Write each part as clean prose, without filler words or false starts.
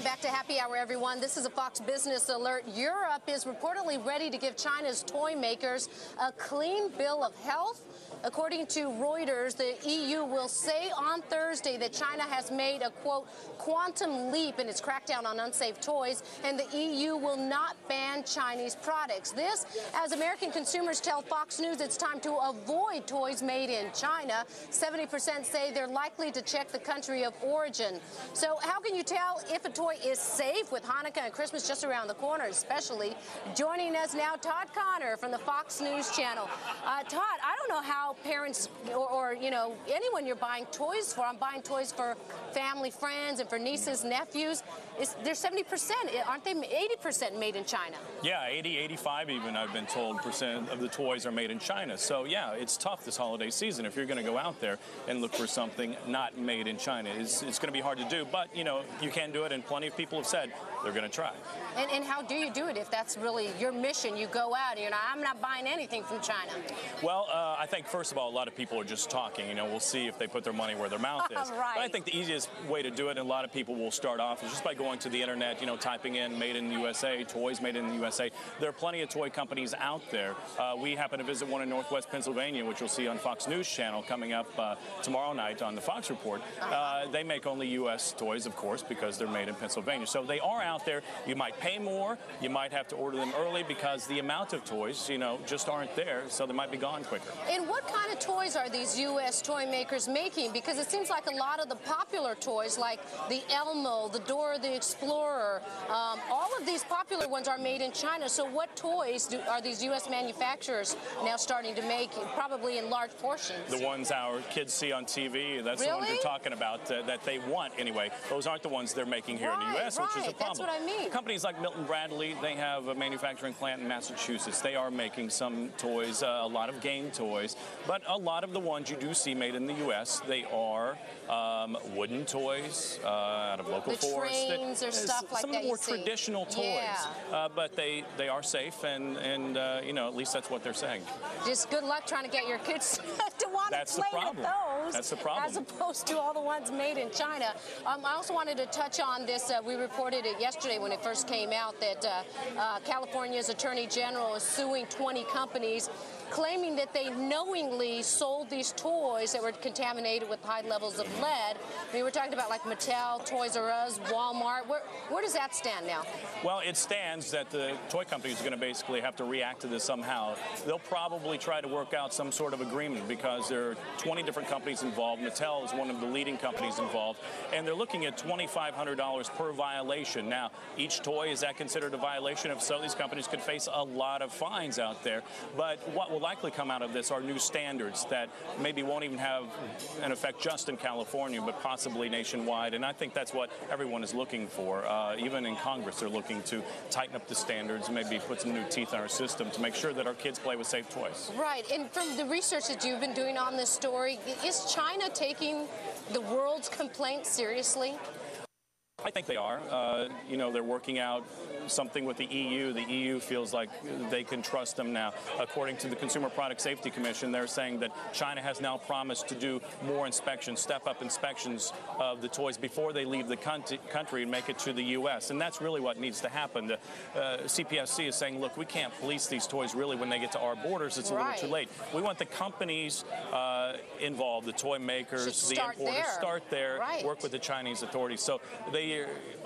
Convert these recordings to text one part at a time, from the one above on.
back to Happy Hour, everyone. This is a Fox Business Alert. Europe is reportedly ready to give China's toy makers a clean bill of health. According to Reuters, the EU will say on Thursday that China has made a, quote, quantum leap in its crackdown on unsafe toys, and the EU will not ban Chinese products. This, as American consumers tell Fox News it's time to avoid toys made in China. 70% say they're likely to check the country of origin. So how can you tell if a toy is safe with Hanukkah and Christmas just around the corner, especially? Joining us now, Todd Connor from the Fox News Channel. Todd, I don't know how parents or you know, anyone you're buying toys for. I'm buying toys for family, friends, and for nieces, nephews. They're 70%, aren't they? 80% made in China. Yeah, 80, 85 even, I've been told, percent of the toys are made in China. So yeah, it's tough this holiday season if you're going to go out there and look for something not made in China. It's going to be hard to do, but you know, you can do it, and plenty of people have said they're going to try. And how do you do it if that's really your mission? You go out and you're not, I'm not buying anything from China. Well, I think first of all, a lot of people are just talking. You know, we'll see if they put their money where their mouth is. Right. But I think the easiest way to do it, and a lot of people will start off, is just by going to the internet, you know, typing in "made in the USA," toys made in the USA. There are plenty of toy companies out there. We happen to visit one in Northwest Pennsylvania, which you'll see on Fox News Channel coming up tomorrow night on the Fox Report. They make only U.S. toys, of course, because they're made in Pennsylvania. So they are out there. You might pay more. You might have to order them early because the amount of toys, you know, just aren't there, so they might be gone quicker. And what kind of toys are these U.S. toy makers making? Because it seems like a lot of the popular toys, like the Elmo, the Dora the Explorer, all of these popular ones are made in China. So what toys are these U.S. manufacturers now starting to make, probably in large portions? The ones our kids see on TV, that's really? the ones you're talking about, that they want anyway. Those aren't the ones they're making here in the U.S., which is a problem. That's what I mean. Companies like Milton Bradley, they have a manufacturing plant in Massachusetts. They are making some toys, a lot of game toys, but a lot of the ones you do see made in the U.S., they are wooden toys out of local forests. The trains or stuff like that. Some of the more traditional toys, but they are safe, and you know, at least that's what they're saying. Just good luck trying to get your kids to want to play with those. That's the problem. As opposed to all the ones made in China. I also wanted to touch on this. We reported it yesterday when it first came out that California's Attorney General is suing 20 companies, claiming that they knowingly sold these toys that were contaminated with high levels of lead. I mean, we're talking about like Mattel, Toys R Us, Walmart. Where does that stand now? Well, it stands that the toy companies are going to basically have to react to this somehow. They'll probably try to work out some sort of agreement because there are 20 different companies involved. Mattel is one of the leading companies involved, and they're looking at $2,500 per violation. Now, each toy, is that considered a violation? If so, these companies could face a lot of fines out there. But what will likely come out of this are new standards that maybe won't even have an effect just in California, but possibly nationwide. And I think that's what everyone is looking for. Even in Congress, they're looking to tighten up the standards, maybe put some new teeth in our system to make sure that our kids play with safe toys. Right. And from the research that you've been doing on this story, is China taking the world's complaints seriously? I think they are. You know, they're working out something with the EU. The EU feels like they can trust them now. According to the Consumer Product Safety Commission, they're saying that China has now promised to do more inspections, step-up inspections of the toys before they leave the country and make it to the U.S. And that's really what needs to happen. The CPSC is saying, look, we can't police these toys really when they get to our borders. It's a little too late. We want the companies involved, the toy makers, the importers, start there, work with the Chinese authorities. So they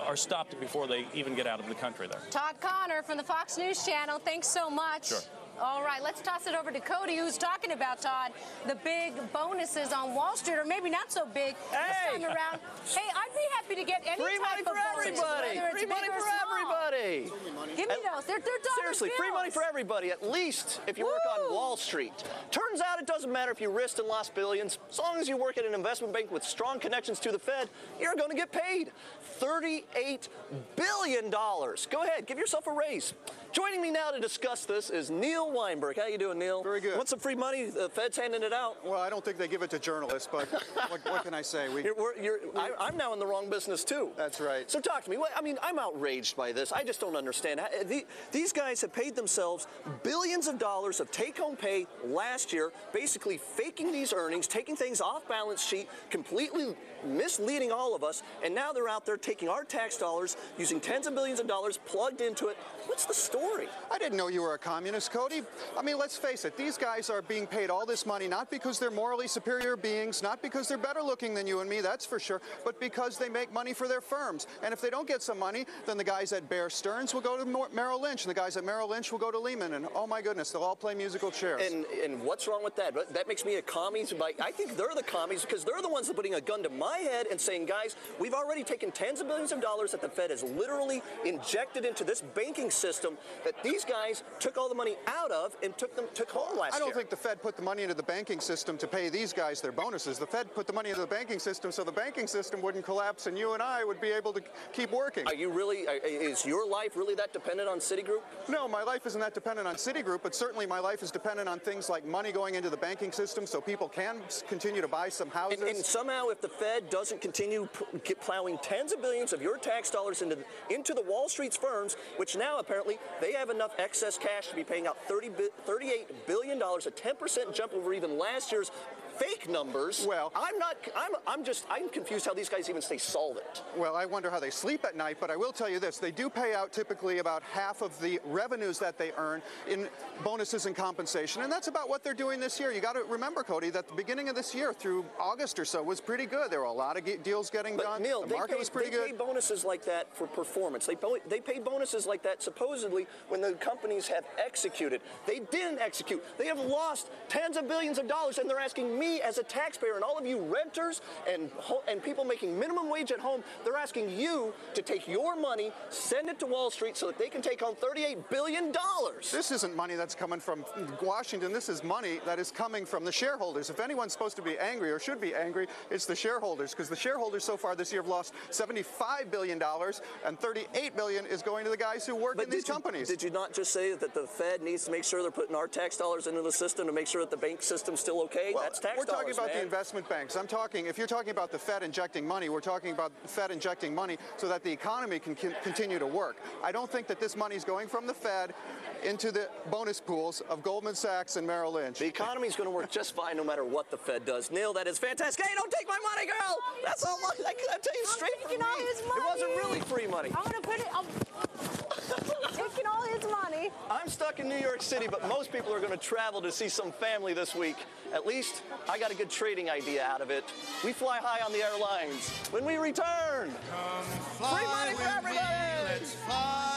are stopped before they even get out of the country there. Todd Connor from the Fox News Channel, thanks so much. Sure. All right, let's toss it over to Cody, who's talking about, Todd, the big bonoses on Wall Street, or maybe not so big this time around. Hey, I'd be happy to get any type of bonus, whether it's free money big or for small. everybody. Give me those. They're dollar Seriously, bills. free money for everybody, at least if you work on Wall Street. Turns out it doesn't matter if you risked and lost billions. As long as you work at an investment bank with strong connections to the Fed, you're going to get paid $38 billion. Go ahead, give yourself a raise. Joining me now to discuss this is Neil Weinberg. How you doing, Neil? Very good. Want some free money? The Fed's handing it out. Well, I don't think they give it to journalists, but what can I say? I'm now in the wrong business, too. That's right. So talk to me. I mean, I'm outraged by this. I just don't understand. These guys have paid themselves billions of dollars of take-home pay last year, basically faking these earnings, taking things off balance sheet, completely misleading all of us, and now they're out there taking our tax dollars, using tens of billions of dollars plugged into it. What's the story? I didn't know you were a communist, Cody. I mean, let's face it. These guys are being paid all this money not because they're morally superior beings, not because they're better looking than you and me, that's for sure, but because they make money for their firms. And if they don't get some money, then the guys at Bear Stearns will go to Merrill Lynch, and the guys at Merrill Lynch will go to Lehman, and oh my goodness, they'll all play musical chairs. And what's wrong with that? That makes me a commie. I think they're the commies because they're the ones that are putting a gun to my head and saying, guys, we've already taken tens of billions of dollars that the Fed has literally injected into this banking system that these guys took all the money out of and took home last year. I don't think the Fed put the money into the banking system to pay these guys their bonuses. The Fed put the money into the banking system so the banking system wouldn't collapse and you and I would be able to keep working. Are you really, is your life really that dependent on Citigroup? No, my life isn't that dependent on Citigroup, but certainly my life is dependent on things like money going into the banking system so people can continue to buy some houses. And somehow if the Fed doesn't continue plowing tens of billions of your tax dollars into the Wall Street's firms, which now apparently they have enough excess cash to be paying out $38 billion, a 10% jump over even last year's fake numbers. Well, I'm confused how these guys even stay solvent. Well, I wonder how they sleep at night, but I will tell you this. They do pay out typically about half of the revenues that they earn in bonuses and compensation, and that's about what they're doing this year. You got to remember, Cody, that the beginning of this year through August or so was pretty good. There were a lot of deals getting done. Neil, the market was pretty good. They pay bonuses like that for performance. They pay bonuses like that supposedly when the companies have executed. They didn't execute. They have lost tens of billions of dollars, and they're asking me as a taxpayer and all of you renters and people making minimum wage at home, they're asking you to take your money, send it to Wall Street so that they can take home $38 billion. This isn't money that's coming from Washington. This is money that is coming from the shareholders. If anyone's supposed to be angry or should be angry, it's the shareholders, because the shareholders so far this year have lost $75 billion, and $38 billion is going to the guys who work in these companies. Did you not just say that the Fed needs to make sure they're putting our tax dollars into the system to make sure that the bank system's still okay? Well, that's tax we're talking dollars, about man. the investment banks. If you're talking about the Fed injecting money, we're talking about the Fed injecting money so that the economy can continue to work. I don't think that this money is going from the Fed into the bonus pools of Goldman Sachs and Merrill Lynch. The economy's going to work just fine no matter what the Fed does. Neil, that is fantastic. Hey, don't take my money, girl! That's all I tell you straight from me. Taking all his money. It wasn't really free money. I'm going to put it... taking all his money. I'm stuck in New York City, but most people are going to travel to see some family this week. At least I got a good trading idea out of it. We fly high on the airlines. When we return, free money for everybody! Let's fly.